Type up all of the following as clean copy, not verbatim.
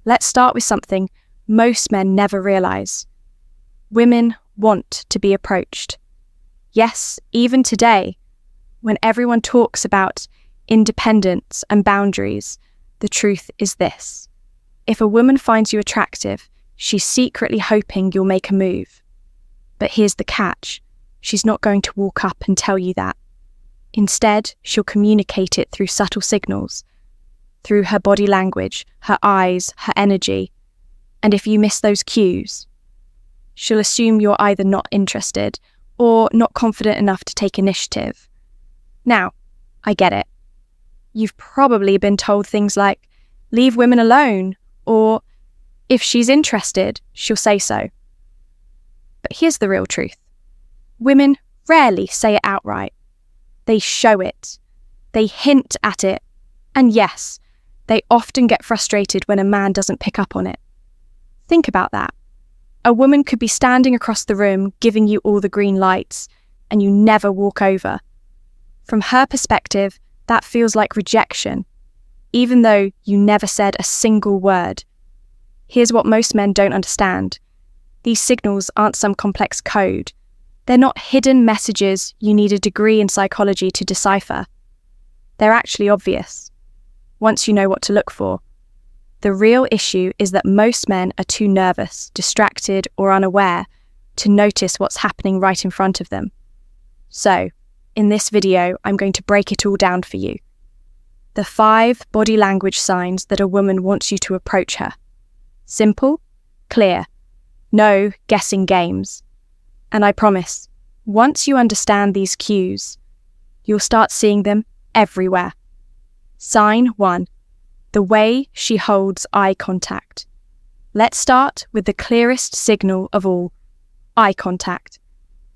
let's start with something most men never realize. Women want to be approached. Yes, even today, when everyone talks about independence and boundaries, the truth is this. If a woman finds you attractive, she's secretly hoping you'll make a move. But here's the catch. She's not going to walk up and tell you that. Instead, she'll communicate it through subtle signals, through her body language, her eyes, her energy. And if you miss those cues, she'll assume you're either not interested or not confident enough to take initiative. Now, I get it. You've probably been told things like, leave women alone, or if she's interested, she'll say so. But here's the real truth. Women rarely say it outright. They show it. They hint at it. And yes, they often get frustrated when a man doesn't pick up on it. Think about that. A woman could be standing across the room giving you all the green lights, and you never walk over. From her perspective, that feels like rejection, even though you never said a single word. Here's what most men don't understand. These signals aren't some complex code. They're not hidden messages you need a degree in psychology to decipher. They're actually obvious, once you know what to look for. The real issue is that most men are too nervous, distracted, or unaware to notice what's happening right in front of them. So, in this video, I'm going to break it all down for you. The 5 body language signs that a woman wants you to approach her. Simple, clear, no guessing games. And I promise, once you understand these cues, you'll start seeing them everywhere. Sign 1. The way she holds eye contact. Let's start with the clearest signal of all, eye contact.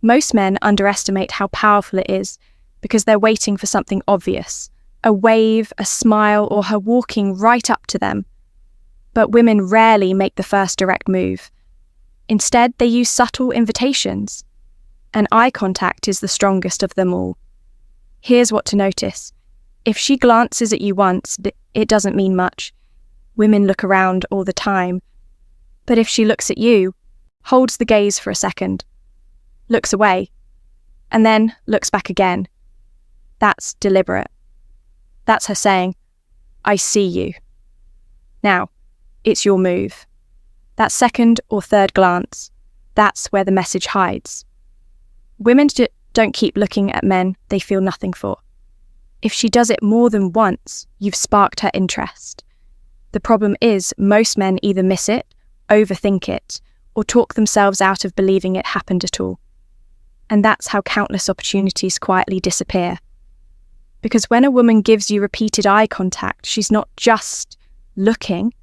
Most men underestimate how powerful it is because they're waiting for something obvious, a wave, a smile, or her walking right up to them. But women rarely make the first direct move. Instead, they use subtle invitations, and eye contact is the strongest of them all. Here's what to notice. If she glances at you once, it doesn't mean much. Women look around all the time. But if she looks at you, holds the gaze for a second, looks away, and then looks back again, that's deliberate. That's her saying, I see you. Now, it's your move. That second or third glance, that's where the message hides. Women don't keep looking at men they feel nothing for. If she does it more than once, you've sparked her interest. The problem is most men either miss it, overthink it, or talk themselves out of believing it happened at all. And that's how countless opportunities quietly disappear. Because when a woman gives you repeated eye contact, she's not just looking,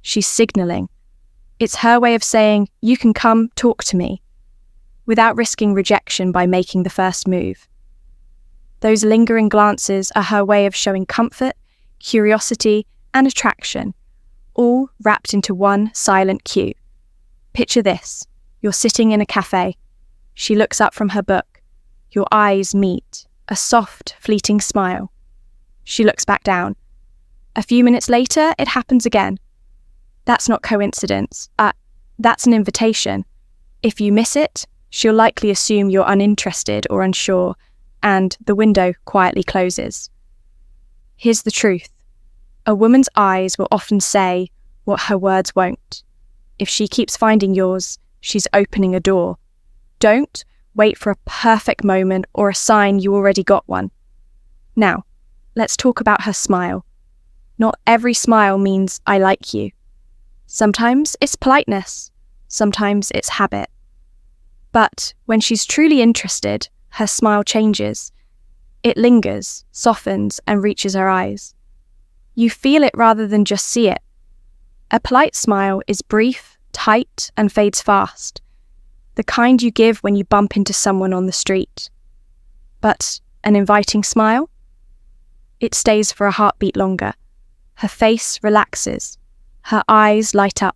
she's signaling. It's her way of saying, you can come talk to me, without risking rejection by making the first move. Those lingering glances are her way of showing comfort, curiosity, and attraction, all wrapped into one silent cue. Picture this. You're sitting in a cafe. She looks up from her book. Your eyes meet, a soft, fleeting smile. She looks back down. A few minutes later, it happens again. That's not coincidence. That's an invitation. If you miss it, she'll likely assume you're uninterested or unsure, and the window quietly closes. Here's the truth. A woman's eyes will often say what her words won't. If she keeps finding yours, she's opening a door. Don't wait for a perfect moment or a sign you already got one. Now, let's talk about her smile. Not every smile means I like you. Sometimes it's politeness. Sometimes it's habit. But when she's truly interested, her smile changes. It lingers, softens, and reaches her eyes. You feel it rather than just see it. A polite smile is brief, tight, and fades fast. The kind you give when you bump into someone on the street. But an inviting smile? It stays for a heartbeat longer. Her face relaxes. Her eyes light up.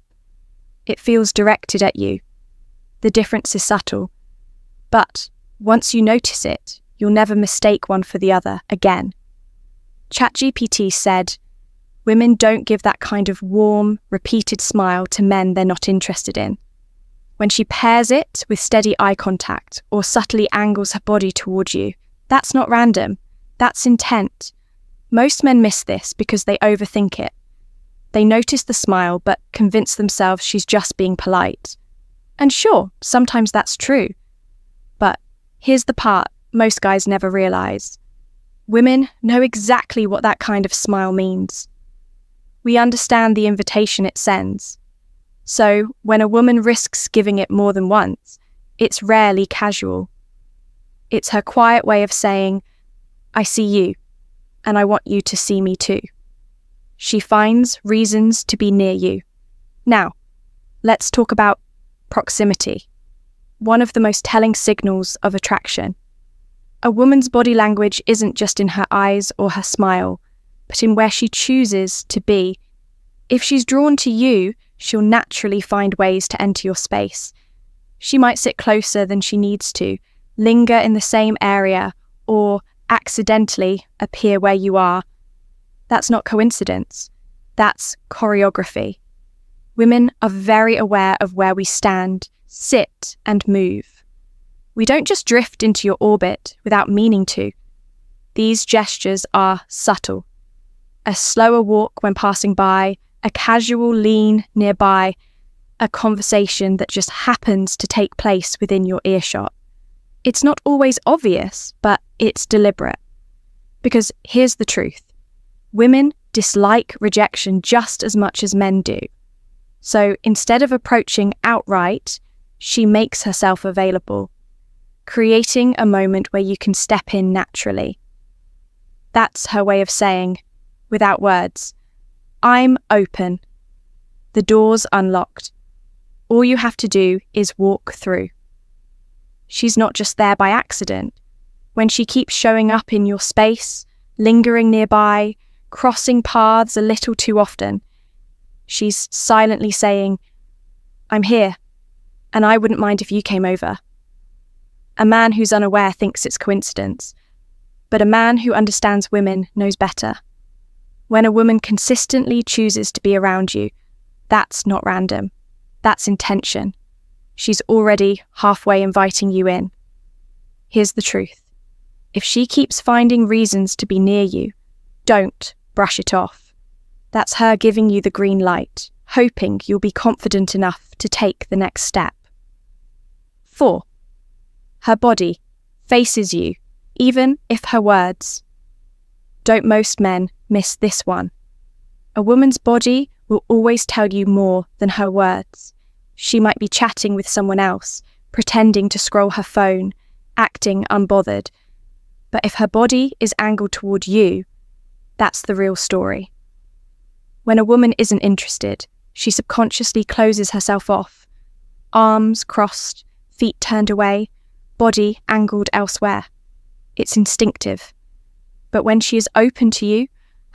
It feels directed at you. The difference is subtle. But once you notice it, you'll never mistake one for the other again. ChatGPT said, Women don't give that kind of warm, repeated smile to men they're not interested in. When she pairs it with steady eye contact or subtly angles her body towards you, that's not random. That's intent. Most men miss this because they overthink it. They notice the smile but convince themselves she's just being polite. And sure, sometimes that's true. But here's the part most guys never realize. Women know exactly what that kind of smile means. We understand the invitation it sends. So when a woman risks giving it more than once, it's rarely casual. It's her quiet way of saying, I see you, and I want you to see me too. She finds reasons to be near you. Now, let's talk about proximity, one of the most telling signals of attraction. A woman's body language isn't just in her eyes or her smile, but in where she chooses to be. If she's drawn to you, she'll naturally find ways to enter your space. She might sit closer than she needs to, linger in the same area, or accidentally appear where you are. That's not coincidence. That's choreography. Women are very aware of where we stand, sit, and move. We don't just drift into your orbit without meaning to. These gestures are subtle. A slower walk when passing by, a casual lean nearby, a conversation that just happens to take place within your earshot. It's not always obvious, but it's deliberate. Because here's the truth. Women dislike rejection just as much as men do. So instead of approaching outright, she makes herself available, creating a moment where you can step in naturally. That's her way of saying, without words, I'm open. The door's unlocked. All you have to do is walk through. She's not just there by accident. When she keeps showing up in your space, lingering nearby, crossing paths a little too often, she's silently saying, I'm here, and I wouldn't mind if you came over. A man who's unaware thinks it's coincidence, but a man who understands women knows better. When a woman consistently chooses to be around you, that's not random. That's intention. She's already halfway inviting you in. Here's the truth. If she keeps finding reasons to be near you, don't brush it off. That's her giving you the green light, hoping you'll be confident enough to take the next step. 4. Her body faces you, even if her words. Don't most men miss this one? A woman's body will always tell you more than her words. She might be chatting with someone else, pretending to scroll her phone, acting unbothered. But if her body is angled toward you, that's the real story. When a woman isn't interested, she subconsciously closes herself off. Arms crossed, feet turned away, body angled elsewhere. It's instinctive. But when she is open to you,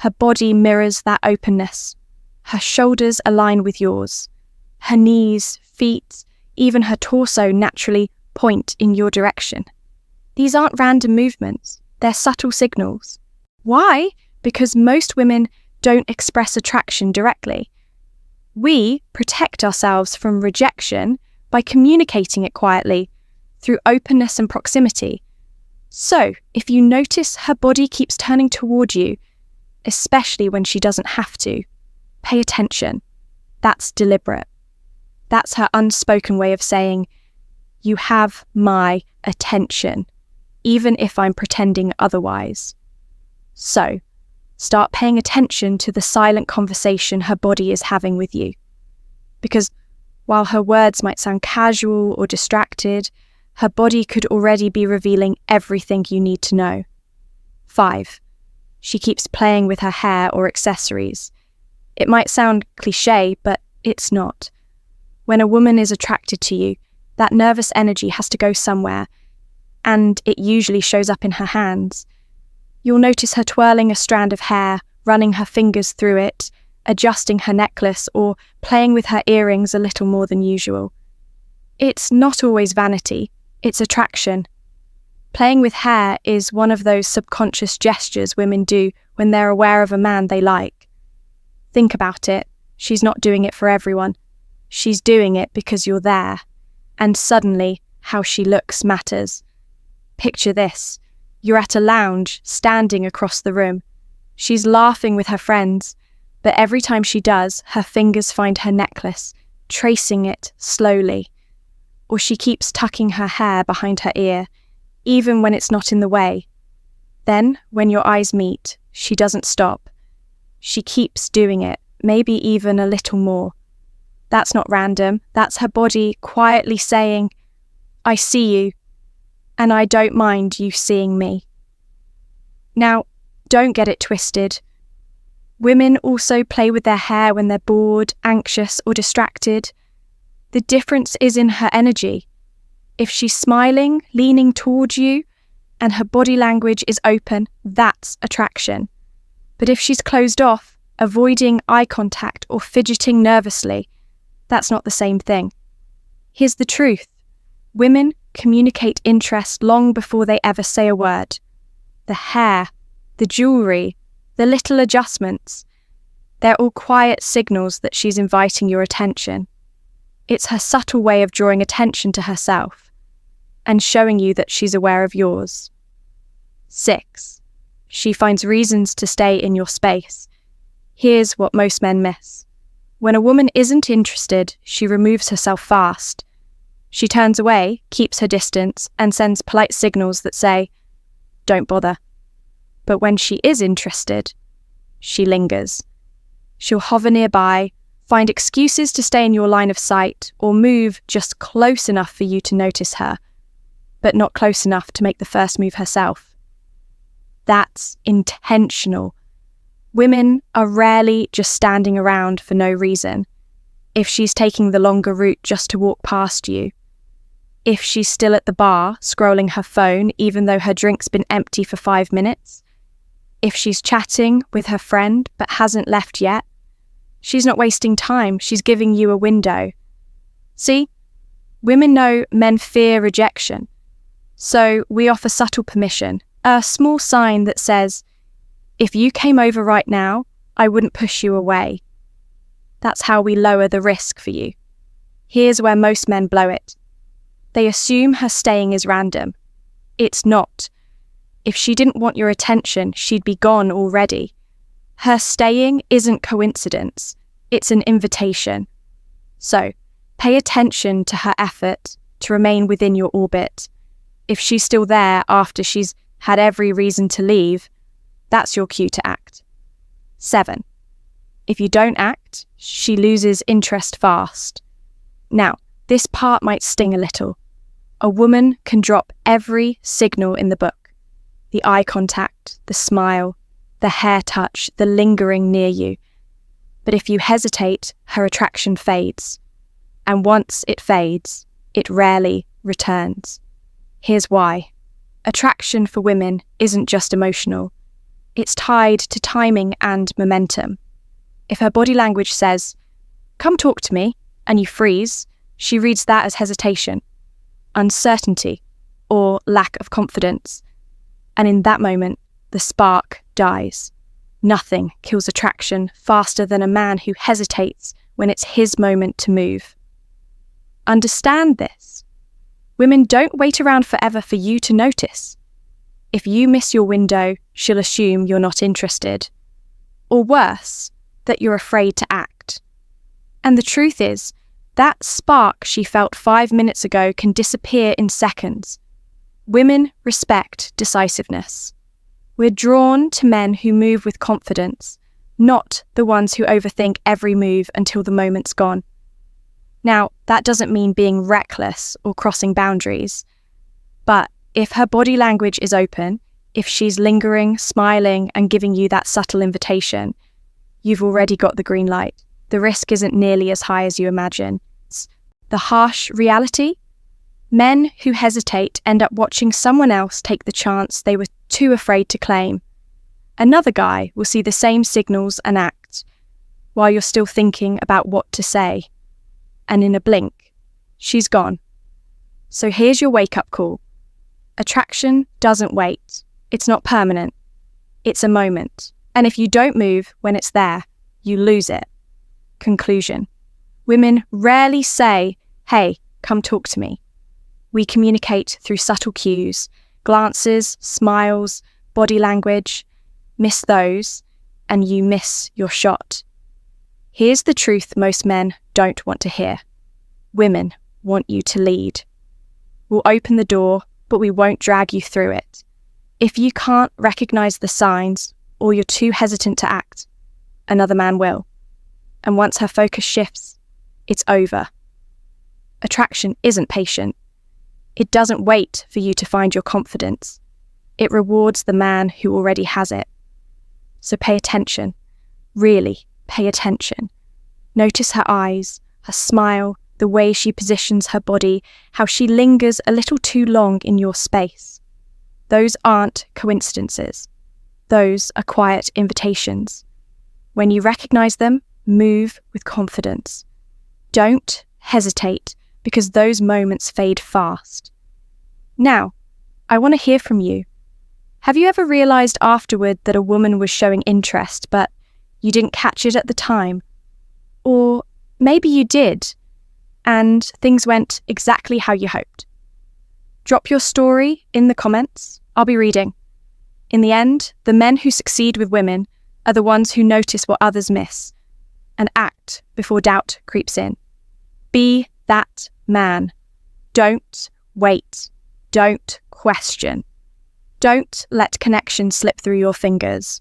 her body mirrors that openness. Her shoulders align with yours. Her knees, feet, even her torso naturally point in your direction. These aren't random movements, they're subtle signals. Why? Because most women don't express attraction directly. We protect ourselves from rejection by communicating it quietly, through openness and proximity. So, if you notice her body keeps turning toward you, especially when she doesn't have to, pay attention. That's deliberate. That's her unspoken way of saying, you have my attention, even if I'm pretending otherwise. So, start paying attention to the silent conversation her body is having with you. Because while her words might sound casual or distracted, her body could already be revealing everything you need to know. 5. She keeps playing with her hair or accessories. It might sound cliché, but it's not. When a woman is attracted to you, that nervous energy has to go somewhere, and it usually shows up in her hands. You'll notice her twirling a strand of hair, running her fingers through it, adjusting her necklace, or playing with her earrings a little more than usual. It's not always vanity, it's attraction. Playing with hair is one of those subconscious gestures women do when they're aware of a man they like. Think about it. She's not doing it for everyone. She's doing it because you're there. And suddenly, how she looks matters. Picture this. You're at a lounge, standing across the room. She's laughing with her friends, but every time she does, her fingers find her necklace, tracing it slowly. Or she keeps tucking her hair behind her ear, even when it's not in the way. Then, when your eyes meet, she doesn't stop. She keeps doing it, maybe even a little more. That's not random. That's her body quietly saying, I see you, and I don't mind you seeing me. Now, don't get it twisted. Women also play with their hair when they're bored, anxious, or distracted. The difference is in her energy. If she's smiling, leaning towards you, and her body language is open, that's attraction. But if she's closed off, avoiding eye contact or fidgeting nervously, that's not the same thing. Here's the truth. Women communicate interest long before they ever say a word. The hair, the jewellery, the little adjustments, they're all quiet signals that she's inviting your attention. It's her subtle way of drawing attention to herself and showing you that she's aware of yours. 6. She finds reasons to stay in your space. Here's what most men miss. When a woman isn't interested, she removes herself fast. She turns away, keeps her distance, and sends polite signals that say, don't bother. But when she is interested, she lingers. She'll hover nearby, find excuses to stay in your line of sight, or move just close enough for you to notice her, but not close enough to make the first move herself. That's intentional. Women are rarely just standing around for no reason. If she's taking the longer route just to walk past you, if she's still at the bar scrolling her phone even though her drink's been empty for 5 minutes, if she's chatting with her friend but hasn't left yet, she's not wasting time, she's giving you a window. See, women know men fear rejection, so we offer subtle permission, a small sign that says, if you came over right now, I wouldn't push you away. That's how we lower the risk for you. Here's where most men blow it. They assume her staying is random. It's not. If she didn't want your attention, she'd be gone already. Her staying isn't coincidence. It's an invitation. So, pay attention to her effort to remain within your orbit. If she's still there after she's had every reason to leave, that's your cue to act. 7. If you don't act, she loses interest fast. Now, this part might sting a little. A woman can drop every signal in the book. The eye contact, the smile, the hair touch, the lingering near you. But if you hesitate, her attraction fades. And once it fades, it rarely returns. Here's why. Attraction for women isn't just emotional. It's tied to timing and momentum. If her body language says, come talk to me, and you freeze, she reads that as hesitation, uncertainty, or lack of confidence. And in that moment, the spark dies. Nothing kills attraction faster than a man who hesitates when it's his moment to move. Understand this. Women don't wait around forever for you to notice. If you miss your window, she'll assume you're not interested. Or worse, that you're afraid to act. And the truth is, that spark she felt 5 minutes ago can disappear in seconds. Women respect decisiveness. We're drawn to men who move with confidence, not the ones who overthink every move until the moment's gone. Now, that doesn't mean being reckless or crossing boundaries, but if her body language is open, if she's lingering, smiling, and giving you that subtle invitation, you've already got the green light. The risk isn't nearly as high as you imagine. The harsh reality? Men who hesitate end up watching someone else take the chance they were too afraid to claim. Another guy will see the same signals and act, while you're still thinking about what to say. And in a blink, she's gone. So here's your wake-up call. Attraction doesn't wait. It's not permanent. It's a moment. And if you don't move when it's there, you lose it. Conclusion. Women rarely say, "Hey, come talk to me." We communicate through subtle cues, glances, smiles, body language. Miss those, and you miss your shot. Here's the truth most men don't want to hear. Women want you to lead. We'll open the door, but we won't drag you through it. If you can't recognize the signs, or you're too hesitant to act, another man will. And once her focus shifts, it's over. Attraction isn't patient. It doesn't wait for you to find your confidence. It rewards the man who already has it. So pay attention. Really, pay attention. Notice her eyes, her smile, the way she positions her body, how she lingers a little too long in your space. Those aren't coincidences. Those are quiet invitations. When you recognize them, move with confidence. Don't hesitate, because those moments fade fast. Now, I want to hear from you. Have you ever realized afterward that a woman was showing interest, but you didn't catch it at the time? Or maybe you did, and things went exactly how you hoped. Drop your story in the comments. I'll be reading. In the end, the men who succeed with women are the ones who notice what others miss and act before doubt creeps in. Be that man. Don't wait. Don't question. Don't let connection slip through your fingers.